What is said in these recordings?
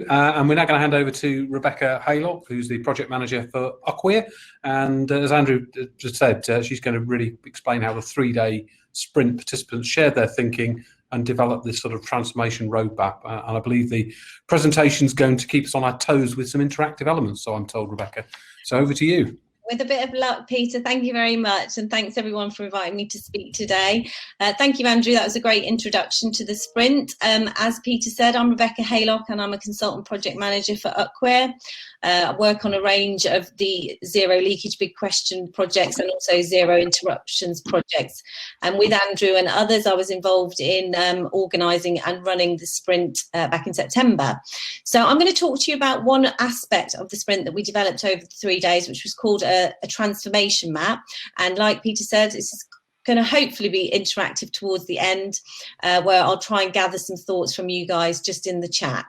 And we're now going to hand over to Rebecca Haylock, who's the project manager for Acquia. And as Andrew just said, she's going to really explain how the 3-day sprint participants shared their thinking and developed this sort of transformation roadmap. And I believe the presentation's going to keep us on our toes with some interactive elements, so I'm told, Rebecca. So over to you. With a bit of luck, Peter, thank you very much. And thanks everyone for inviting me to speak today. Thank you, Andrew. That was a great introduction to the sprint. As Peter said, I'm Rebecca Haylock and I'm a consultant project manager for Acquia. I work on a range of the zero leakage big question projects and also zero interruptions projects. And with Andrew and others, I was involved in organising and running the sprint back in September. So I'm going to talk to you about one aspect of the sprint that we developed over the 3 days, which was called a transformation map. And like Peter said, this is going to hopefully be interactive towards the end, where I'll try and gather some thoughts from you guys just in the chat.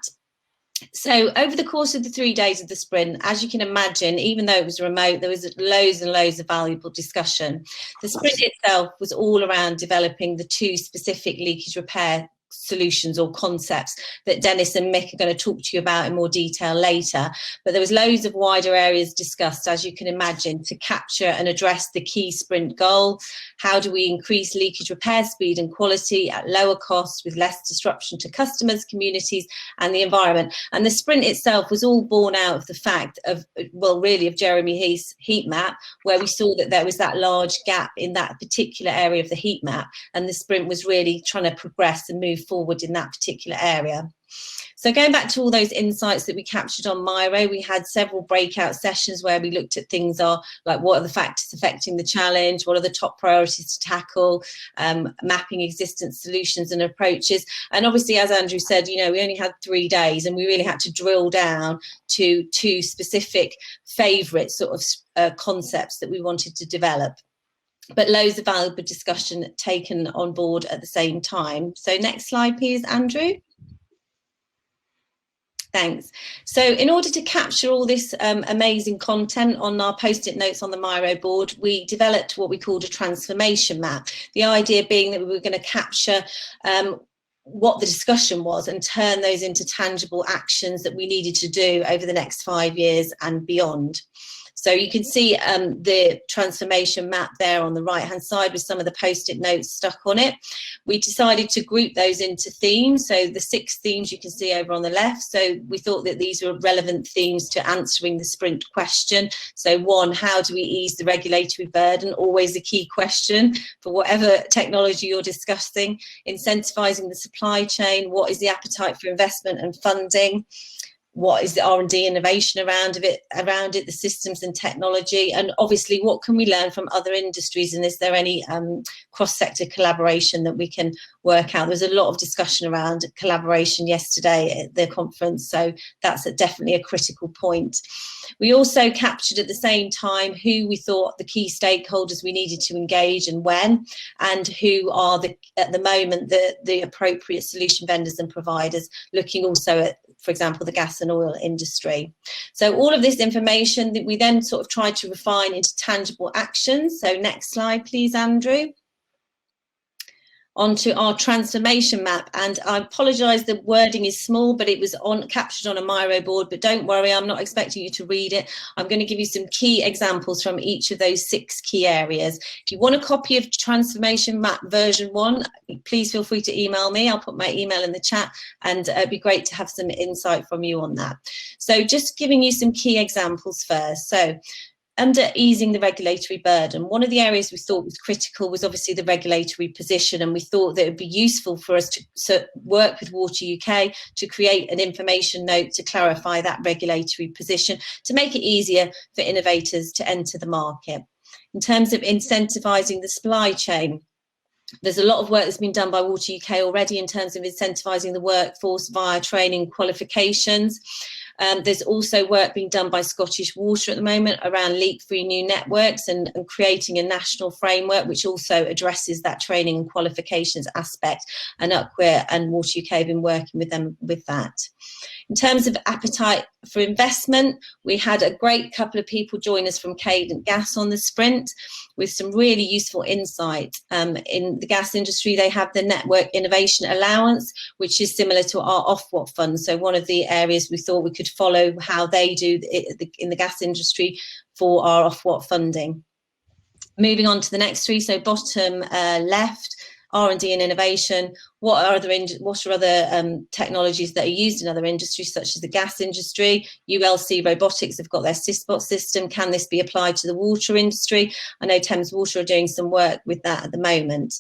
So over the course of the 3 days of the sprint, as you can imagine, even though it was remote, there was loads and loads of valuable discussion. The sprint itself was all around developing the 2 specific leakage repair solutions or concepts that Dennis and Mick are going to talk to you about in more detail later. But there was loads of wider areas discussed, as you can imagine, to capture and address the key sprint goal. How do we increase leakage repair speed and quality at lower cost with less disruption to customers, communities and the environment? And the sprint itself was all born out of the fact of, well, really of Jeremy Heath's heat map, where we saw that there was that large gap in that particular area of the heat map. And the sprint was really trying to progress and move forward in that particular area. So going back to all those insights that we captured on Miro, we had several breakout sessions where we looked at things like what are the factors affecting the challenge, what are the top priorities to tackle, mapping existing solutions and approaches. And obviously, as Andrew said, you know, we only had 3 days and we really had to drill down to 2 specific favourite sort of concepts that we wanted to develop. But loads of valuable discussion taken on board at the same time. So next slide, please, Andrew. Thanks. So in order to capture all this amazing content on our post-it notes on the Miro board, we developed what we called a transformation map. The idea being that we were going to capture what the discussion was and turn those into tangible actions that we needed to do over the next 5 years and beyond. So you can see the transformation map there on the right-hand side with some of the post-it notes stuck on it. We decided to group those into themes. So the 6 themes you can see over on the left. So we thought that these were relevant themes to answering the sprint question. So 1, how do we ease the regulatory burden? Always a key question for whatever technology you're discussing. Incentivising the supply chain. What is the appetite for investment and funding? What is the R&D innovation around it, the systems and technology, and obviously what can we learn from other industries, and is there any cross-sector collaboration that we can work out? There's a lot of discussion around collaboration yesterday at the conference, so that's definitely a critical point. We also captured at the same time who we thought the key stakeholders we needed to engage and when, and who are at the moment the appropriate solution vendors and providers, looking also at, for example, the gas and oil industry. So all of this information that we then sort of tried to refine into tangible actions. So next slide, please, Andrew. Onto our transformation map, and I apologise, the wording is small, but it was captured on a Miro board, but don't worry, I'm not expecting you to read it. I'm going to give you some key examples from each of those 6 key areas. If you want a copy of transformation map version 1, please feel free to email me. I'll put my email in the chat, and it'd be great to have some insight from you on that. So just giving you some key examples first. So under easing the regulatory burden, one of the areas we thought was critical was obviously the regulatory position, and we thought that it would be useful for us to work with Water UK to create an information note to clarify that regulatory position to make it easier for innovators to enter the market. In terms of incentivising the supply chain, there's a lot of work that's been done by Water UK already in terms of incentivising the workforce via training qualifications. There's also work being done by Scottish Water at the moment around leak-free new networks and creating a national framework which also addresses that training and qualifications aspect, and Acquia and Water UK have been working with them with that. In terms of appetite for investment, we had a great couple of people join us from Cadent Gas on the sprint with some really useful insight. In the gas industry, they have the Network Innovation Allowance, which is similar to our Ofwat fund. So one of the areas we thought we could follow how they do it in the gas industry for our Ofwat funding. Moving on to the next three, so bottom left, R&D and innovation. What are other technologies that are used in other industries, such as the gas industry? ULC Robotics have got their Sysbot system. Can this be applied to the water industry? I know Thames Water are doing some work with that at the moment.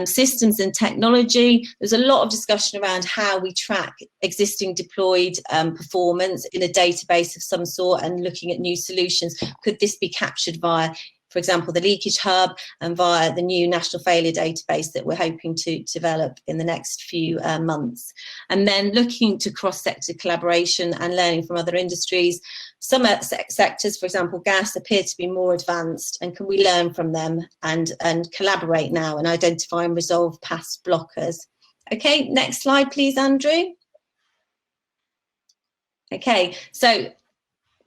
Systems and technology. There's a lot of discussion around how we track existing deployed performance in a database of some sort and looking at new solutions. Could this be captured via, for example, the Leakage Hub and via the new National Failure Database that we're hoping to develop in the next few months. And then looking to cross-sector collaboration and learning from other industries. Some sectors, for example, gas, appear to be more advanced, and can we learn from them and collaborate now and identify and resolve past blockers? Okay, next slide, please, Andrew. Okay, so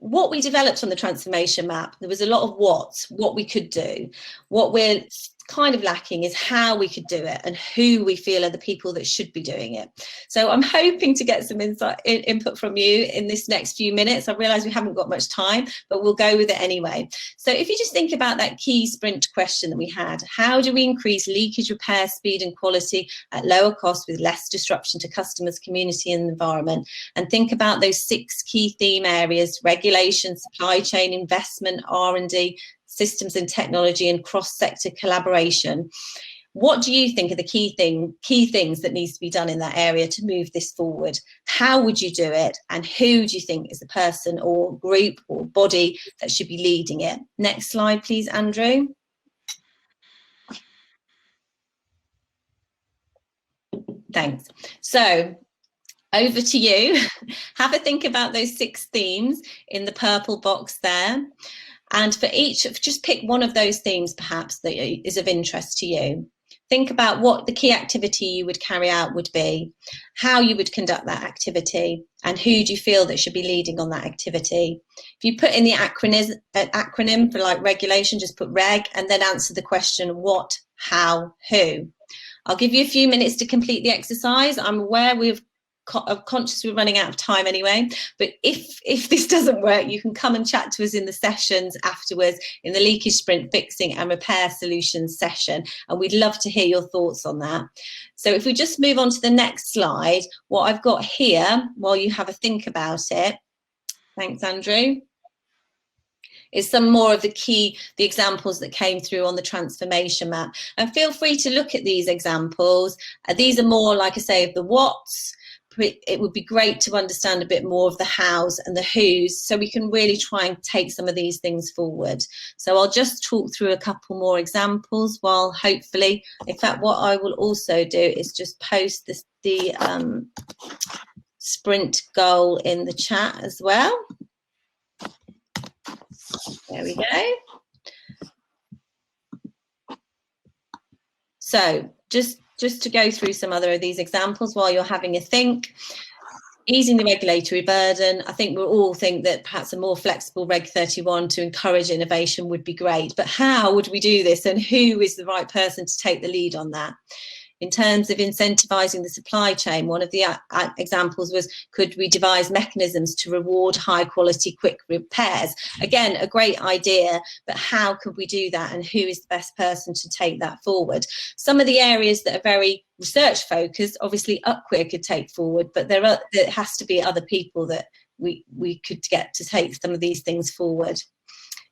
what we developed on the transformation map, there was a lot of what we could do. What we're kind of lacking is how we could do it and who we feel are the people that should be doing it. So I'm hoping to get some input from you in this next few minutes. I realise we haven't got much time, but we'll go with it anyway. So if you just think about that key sprint question that we had, how do we increase leakage repair speed and quality at lower cost with less disruption to customers, community and environment? And think about those 6 key theme areas: regulation, supply chain, investment, R&D, systems and technology, and cross-sector collaboration. What do you think are the key things that needs to be done in that area to move this forward? How would you do it? And who do you think is the person or group or body that should be leading it? Next slide, please, Andrew. Thanks. So over to you. Have a think about those 6 themes in the purple box there. And for each, just pick one of those themes perhaps that is of interest to you. Think about what the key activity you would carry out would be, how you would conduct that activity, and who do you feel that should be leading on that activity. If you put in the acronym for like regulation, just put reg and then answer the question what, how, who. I'll give you a few minutes to complete the exercise. I'm aware I'm conscious we're running out of time anyway, but if this doesn't work, you can come and chat to us in the sessions afterwards in the leakage sprint fixing and repair solutions session, and we'd love to hear your thoughts on that. So if we just move on to the next slide, what I've got here while you have a think about it, thanks Andrew, is some more of the examples that came through on the transformation map. And feel free to look at these examples. These are more, like I say, of the whats. It would be great to understand a bit more of the hows and the whos, so we can really try and take some of these things forward. So I'll just talk through a couple more examples while hopefully, in fact, what I will also do is just post the sprint goal in the chat as well. There we go. So just to go through some other of these examples while you're having a think. Easing the regulatory burden. I think we all think that perhaps a more flexible Reg 31 to encourage innovation would be great, but how would we do this and who is the right person to take the lead on that? In terms of incentivising the supply chain, one of the examples was, could we devise mechanisms to reward high quality, quick repairs? Again, a great idea, but how could we do that and who is the best person to take that forward? Some of the areas that are very research focused, obviously Upqueer could take forward, but there has to be other people that we could get to take some of these things forward.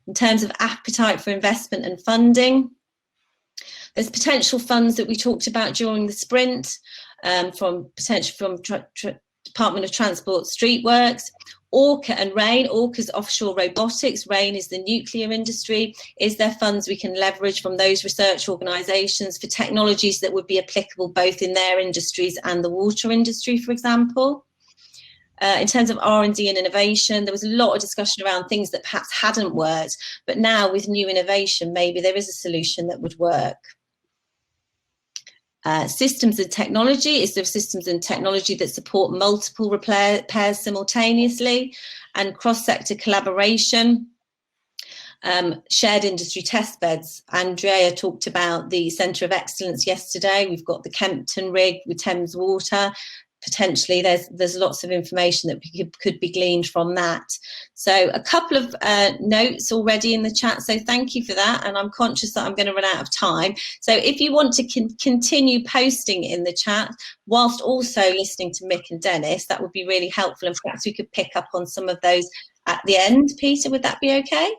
In terms of appetite for investment and funding, there's potential funds that we talked about during the sprint, from Department of Transport Street Works, Orca and RAIN. Orca's offshore robotics, RAIN is the nuclear industry. Is there funds we can leverage from those research organisations for technologies that would be applicable both in their industries and the water industry, for example? In terms of R&D and innovation, there was a lot of discussion around things that perhaps hadn't worked, but now with new innovation, maybe there is a solution that would work. Systems and technology. Is there systems and technology that support multiple repairs simultaneously? And cross-sector collaboration. Shared industry test beds. Andrea talked about the Centre of Excellence yesterday. We've got the Kempton rig with Thames Water. Potentially there's lots of information that could be gleaned from that. So a couple of notes already in the chat, so thank you for that, and I'm conscious that I'm going to run out of time. So if you want to continue posting in the chat whilst also listening to Mick and Dennis, that would be really helpful, and perhaps we could pick up on some of those at the end. Peter, would that be okay?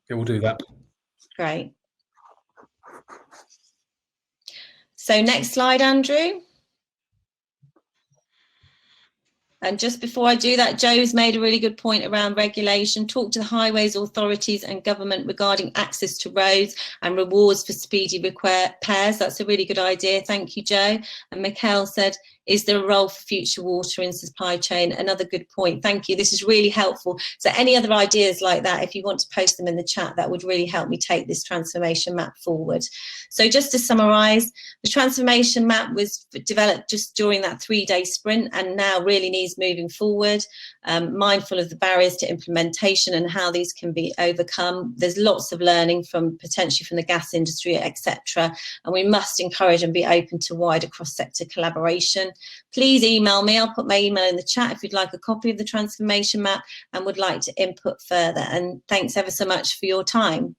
Yeah, we'll do that. Great. So next slide, Andrew. And just before I do that, Joe's made a really good point around regulation. Talk to the highways authorities and government regarding access to roads and rewards for speedy repairs. That's a really good idea. Thank you, Joe. And Mikhail said, is there a role for future water in supply chain? Another good point. Thank you. This is really helpful. So any other ideas like that, if you want to post them in the chat, that would really help me take this transformation map forward. So just to summarise, the transformation map was developed just during that 3-day sprint and now really needs moving forward, mindful of the barriers to implementation and how these can be overcome. There's lots of learning from potentially from the gas industry, etc. And we must encourage and be open to wider cross-sector collaboration. Please email me. I'll put my email in the chat if you'd like a copy of the transformation map and would like to input further. And thanks ever so much for your time.